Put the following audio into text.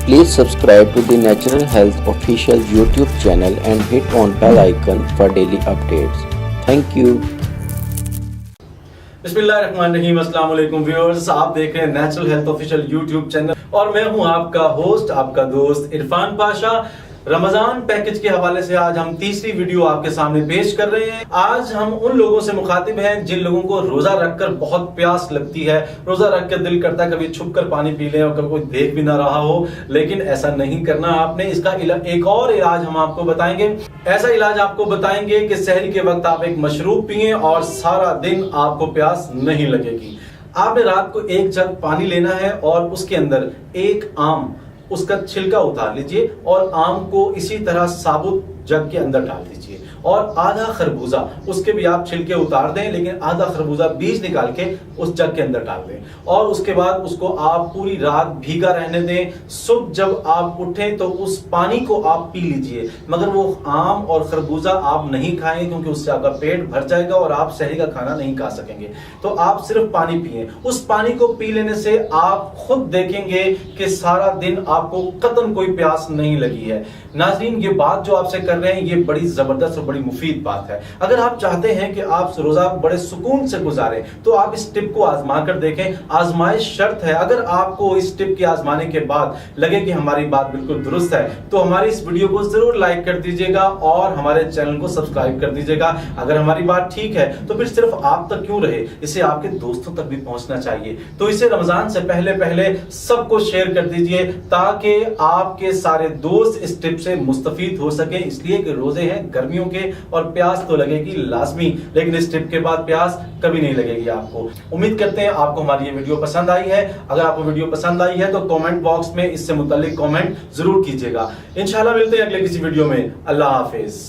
Please subscribe to the Natural Health official YouTube channel and hit on bell icon for daily updates. Thank you. बिस्मिल्लाहिर्रहमानिर्रहीम, अस्सलाम वालेकुम viewers. आप देख रहे हैं natural health official YouTube channel और मैं हूं आपका होस्ट, आपका दोस्त इरफान पाशा। रमजान पैकेज के हवाले से आज हम तीसरी वीडियो आपके सामने पेश कर रहे हैं। आज हम उन लोगों से मुखातिब हैं जिन लोगों को रोजा रखकर बहुत प्यास लगती है, रोजा रख कर दिल करता है कभी छुप कर पानी पी लें और कभी कोई देख भी ना रहा हो, लेकिन ऐसा नहीं करना आपने। इसका एक और इलाज हम आपको बताएंगे। ऐसा इलाज आपको बताएंगे कि सहरी के वक्त आप एक मशरूब पिए और सारा दिन आपको प्यास नहीं लगेगी। आपने रात को एक जग पानी लेना है और उसके अंदर एक आम, उसका छिलका उतार लीजिए और आम को इसी तरह साबुत जग के अंदर डाल दीजिए और आधा खरबूजा, उसके भी आप छिलके उतार दें लेकिन आधा खरबूजा बीज निकाल के उस जग के अंदर डाल दें और उसके बाद उसको आप पूरी रात भीगा रहने दें। सुबह जब आप उठें तो उस पानी को आप पी लीजिए, मगर वो आम और खरबूजा आप नहीं खाएं क्योंकि उससे आपका पेट भर जाएगा और आप सहरी का खाना नहीं खा सकेंगे। तो आप सिर्फ पानी पिए। उस पानी को पी लेने से आप खुद देखेंगे कि सारा दिन आपको कतन कोई प्यास नहीं लगी है। नाज़रीन, ये बात जो आपसे कर रहे हैं ये बड़ी जबरदस्त और बड़ी मुफीद बात है। अगर आप चाहते हैं कि आप रोजा बड़े सुकून से गुजारें तो आप इस टिप को आजमा कर देखें। आजमाइश शर्त है। अगर आपको इस टिप के आजमाने के बाद लगे कि हमारी बात बिल्कुल दुरुस्त है तो हमारी इस वीडियो को जरूर लाइक कर दीजिएगा और हमारे चैनल को सब्सक्राइब कर दीजिएगा। अगर हमारी बात ठीक है तो फिर सिर्फ आप तक क्यों रहे, इसे आपके दोस्तों तक भी पहुंचना चाहिए। तो इसे रमजान से पहले सबको शेयर कर दीजिए ताकि आपके सारे दोस्त इस टिप से मुस्तफीद हो सके। इसलिए कि रोजे हैं गर्मियों के और प्यास तो लगेगी लाजमी, लेकिन इस टिप के बाद प्यास कभी नहीं लगेगी आपको। उम्मीद करते हैं आपको हमारी ये वीडियो पसंद आई है। अगर आपको वीडियो पसंद आई है तो कमेंट बॉक्स में इससे मुताल्लिक कमेंट जरूर कीजिएगा। इंशाल्लाह मिलते हैं अगले किसी वीडियो में। अल्लाह हाफिज।